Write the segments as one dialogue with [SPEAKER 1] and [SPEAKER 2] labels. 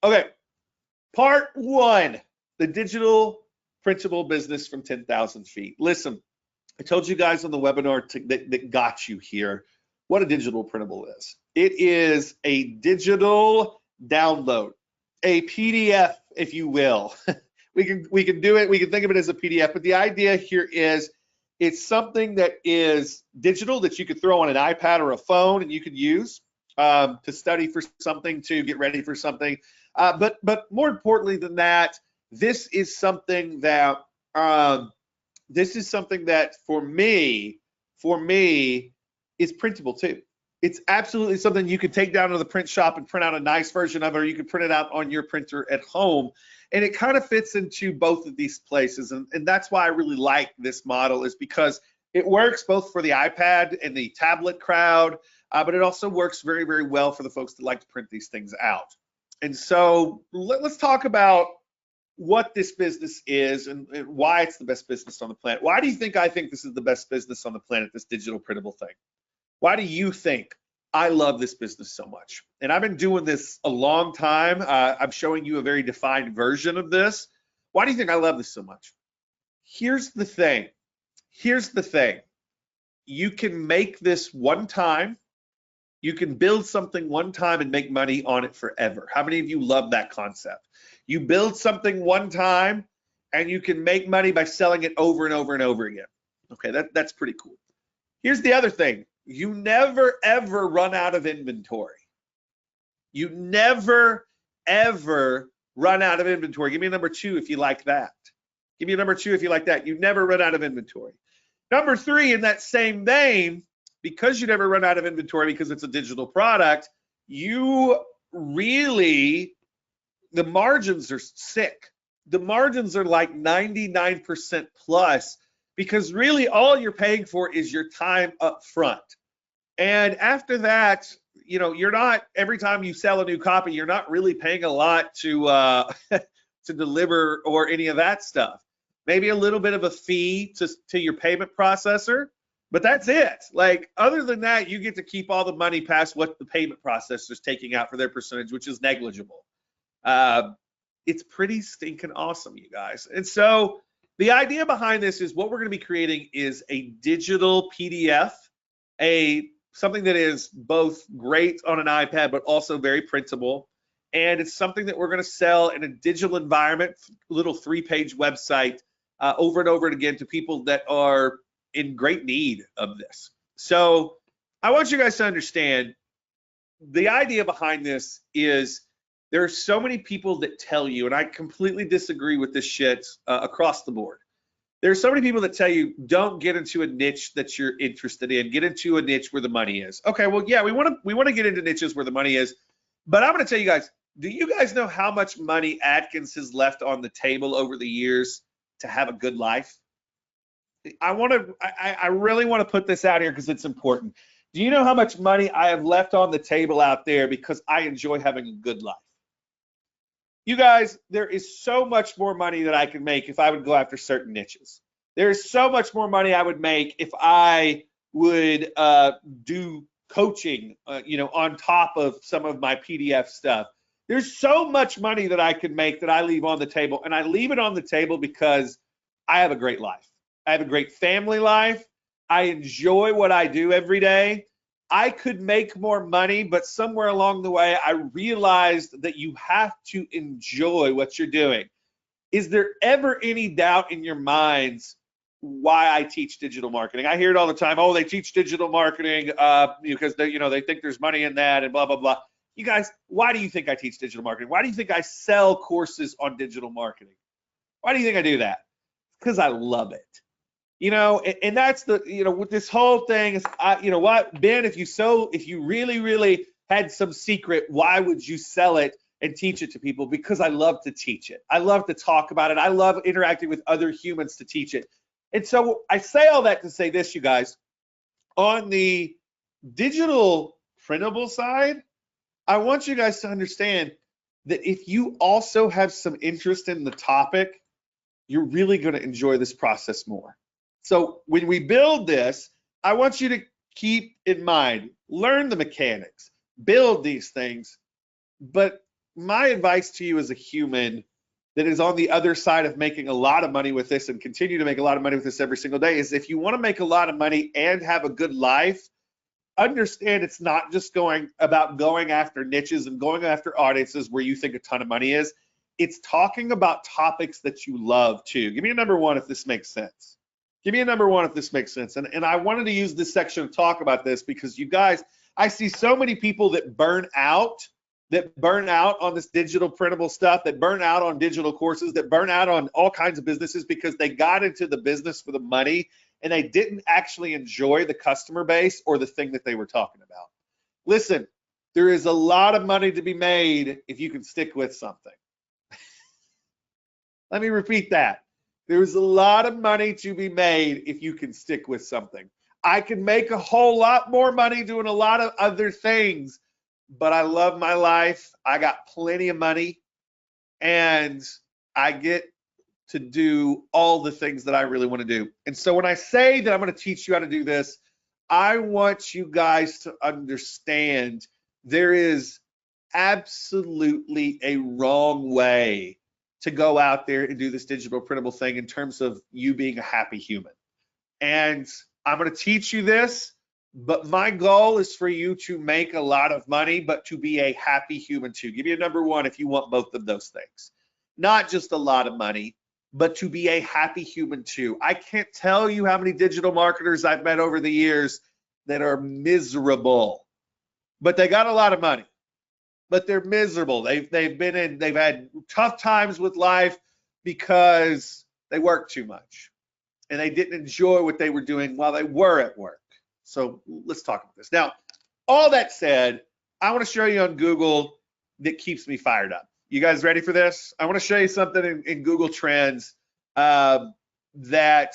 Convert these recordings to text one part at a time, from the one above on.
[SPEAKER 1] Okay, part one, the digital printable business from 10,000 feet. Listen, I told you guys on the webinar that got you here what a digital printable is. It is a digital download, a PDF, if you will. we can do it. We can think of it as a PDF, but the idea here is it's something that is digital that you could throw on an iPad or a phone and you could use to study for something, to get ready for something. But more importantly than that, this is something that for me is printable too. It's absolutely something you could take down to the print shop and print out a nice version of it, or you could print it out on your printer at home. And it kind of fits into both of these places. And that's why I really like this model, is because it works both for the iPad and the tablet crowd, but it also works very, very well for the folks that like to print these things out. And so let's talk about what this business is and why it's the best business on the planet. Why do you think I think this is the best business on the planet, this digital printable thing? Why do you think I love this business so much? And I've been doing this a long time. I'm showing you a very defined version of this. Why do you think I love this so much? Here's the thing. You can make this one time. You can build something one time and make money on it forever. How many of you love that concept? You build something one time and you can make money by selling it over and over and over again. Okay, that's pretty cool. Here's the other thing. You never, ever run out of inventory. You never, ever run out of inventory. Give me a number two if you like that. Give me a number two if you like that. You never run out of inventory. Number three, in that same vein, because you never run out of inventory because it's a digital product, you really, the margins are sick. The margins are like 99% plus, because really all you're paying for is your time up front. And after that, you know, you're not, every time you sell a new copy, you're not really paying a lot to to deliver or any of that stuff. Maybe a little bit of a fee to your payment processor, but that's it. Like, other than that, you get to keep all the money past what the payment processor is taking out for their percentage, which is negligible. It's pretty stinking awesome, you guys. And so the idea behind this is what we're going to be creating is a digital PDF, something that is both great on an iPad, but also very printable. And it's something that we're going to sell in a digital environment, little 3-page website, over and over and again to people that are in great need of this. So I want you guys to understand the idea behind this is there are so many people that tell you, and I completely disagree with this shit across the board. There's so many people that tell you, don't get into a niche that you're interested in, get into a niche where the money is. Okay, well, yeah, we want to get into niches where the money is, but I'm going to tell you guys, do you guys know how much money Atkins has left on the table over the years to have a good life? I really want to put this out here because it's important. Do you know how much money I have left on the table out there because I enjoy having a good life? You guys, there is so much more money that I could make if I would go after certain niches. There is so much more money I would make if I would do coaching, on top of some of my PDF stuff. There's so much money that I could make that I leave on the table, and I leave it on the table because I have a great life. I have a great family life. I enjoy what I do every day. I could make more money, but somewhere along the way, I realized that you have to enjoy what you're doing. Is there ever any doubt in your minds why I teach digital marketing? I hear it all the time. Oh, they teach digital marketing because they think there's money in that and blah, blah, blah. You guys, why do you think I teach digital marketing? Why do you think I sell courses on digital marketing? Why do you think I do that? Because I love it. And that's with this whole thing is, what, Ben, if you really, really had some secret, why would you sell it and teach it to people? Because I love to teach it. I love to talk about it. I love interacting with other humans to teach it. And so I say all that to say this, you guys, on the digital printable side, I want you guys to understand that if you also have some interest in the topic, you're really going to enjoy this process more. So when we build this, I want you to keep in mind, learn the mechanics, build these things, but my advice to you as a human that is on the other side of making a lot of money with this and continue to make a lot of money with this every single day is if you want to make a lot of money and have a good life, understand it's not just about going after niches and going after audiences where you think a ton of money is. It's talking about topics that you love too. Give me a number one if this makes sense. Give me a number one if this makes sense. And I wanted to use this section to talk about this because you guys, I see so many people that burn out on this digital printable stuff, that burn out on digital courses, that burn out on all kinds of businesses because they got into the business for the money and they didn't actually enjoy the customer base or the thing that they were talking about. Listen, there is a lot of money to be made if you can stick with something. Let me repeat that. There's a lot of money to be made if you can stick with something. I can make a whole lot more money doing a lot of other things, but I love my life. I got plenty of money and I get to do all the things that I really want to do. And so when I say that I'm going to teach you how to do this, I want you guys to understand there is absolutely a wrong way to go out there and do this digital printable thing in terms of you being a happy human. And I'm going to teach you this, but my goal is for you to make a lot of money, but to be a happy human too. Give me a number one if you want both of those things. Not just a lot of money, but to be a happy human too. I can't tell you how many digital marketers I've met over the years that are miserable, but they got a lot of money, but they're miserable. They've had tough times with life because they work too much and they didn't enjoy what they were doing while they were at work. So let's talk about this. Now, all that said, I want to show you on Google that keeps me fired up. You guys ready for this? I want to show you something in Google Trends that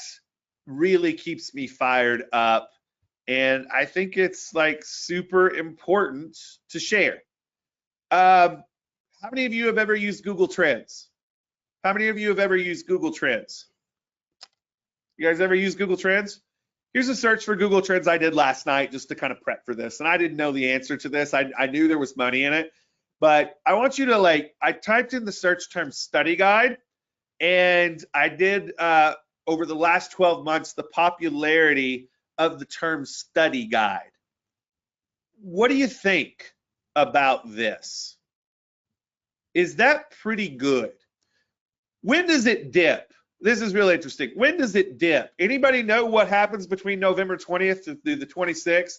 [SPEAKER 1] really keeps me fired up. And I think it's like super important to share. How many of you have ever used Google Trends? How many of you have ever used Google Trends? You guys ever use Google Trends? Here's a search for Google Trends I did last night just to kind of prep for this. And I didn't know the answer to this. I knew there was money in it. But I want you to I typed in the search term study guide, and I did over the last 12 months, the popularity of the term study guide. What do you think about this? Is that pretty good? When does it dip? This is really interesting. When does it dip? Anybody know what happens between November 20th to the 26th?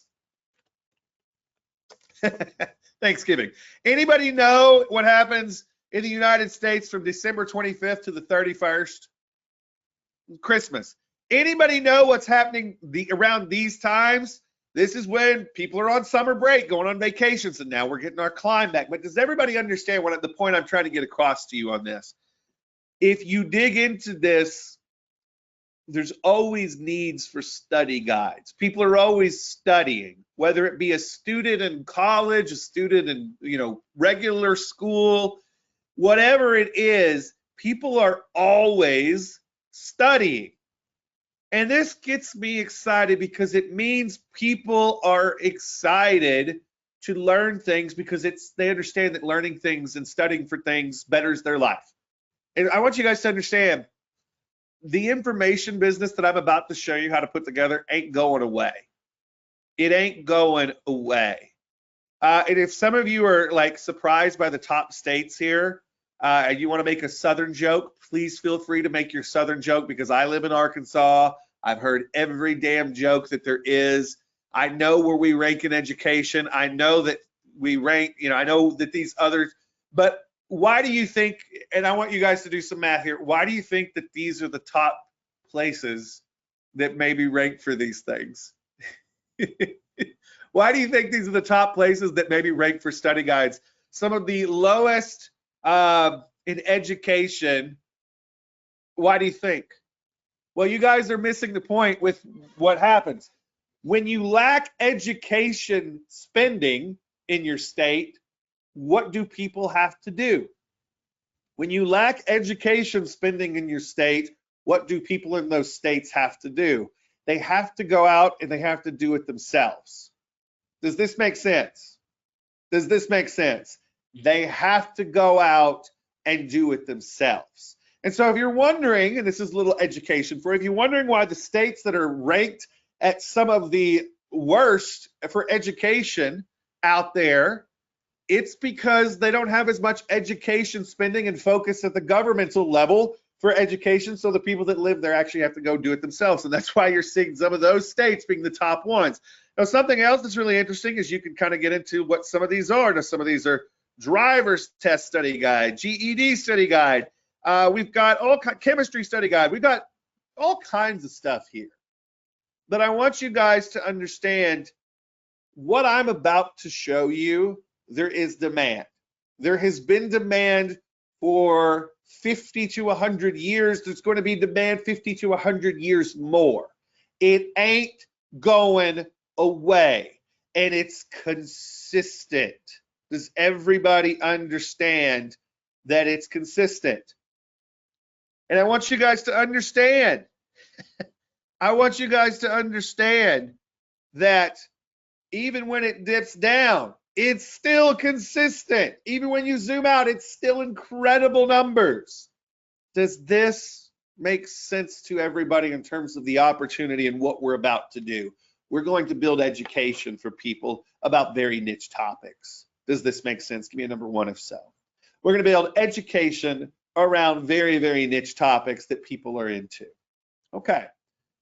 [SPEAKER 1] Thanksgiving. Anybody know what happens in the United States from December 25th to the 31st? Christmas. Anybody know what's happening around these times? This is when people are on summer break, going on vacations, and now we're getting our climb back. But does everybody understand the point I'm trying to get across to you on this? If you dig into this, there's always needs for study guides. People are always studying, whether it be a student in college, a student in regular school, whatever it is, people are always studying. And this gets me excited because it means people are excited to learn things because they understand that learning things and studying for things betters their life. And I want you guys to understand, the information business that I'm about to show you how to put together ain't going away. It ain't going away. And if some of you are surprised by the top states here, and you want to make a Southern joke, please feel free to make your Southern joke because I live in Arkansas. I've heard every damn joke that there is. I know where we rank in education. I know that we rank, I know that these others, but why do you think, and I want you guys to do some math here, why do you think that these are the top places that may be ranked for these things? Why do you think these are the top places that may be ranked for study guides? Some of the lowest in education, why do you think? Well, you guys are missing the point with what happens. When you lack education spending in your state, what do people have to do? When you lack education spending in your state, what do people in those states have to do? They have to go out and they have to do it themselves. Does this make sense? Does this make sense? They have to go out and do it themselves. And so if you're wondering, and this is a little education for you, if you're wondering why the states that are ranked at some of the worst for education out there, it's because they don't have as much education spending and focus at the governmental level for education. So the people that live there actually have to go do it themselves. And that's why you're seeing some of those states being the top ones. Now, something else that's really interesting is you can kind of get into what some of these are. Now, some of these are driver's test study guide, GED study guide. We've got all chemistry study guide. We've got all kinds of stuff here. But I want you guys to understand what I'm about to show you. There is demand. There has been demand for 50 to 100 years. There's going to be demand 50 to 100 years more. It ain't going away, and it's consistent. Does everybody understand that it's consistent? And I want you guys to understand, that even when it dips down, it's still consistent. Even when you zoom out, it's still incredible numbers. Does this make sense to everybody in terms of the opportunity and what we're about to do? We're going to build education for people about very niche topics. Does this make sense? Give me a number one if so. We're going to build education around very, very niche topics that people are into. Okay.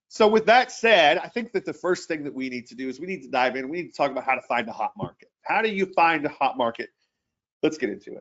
[SPEAKER 1] So with that said, I think that the first thing that we need to do is we need to dive in. We need to talk about how to find a hot market. How do you find a hot market? Let's get into it.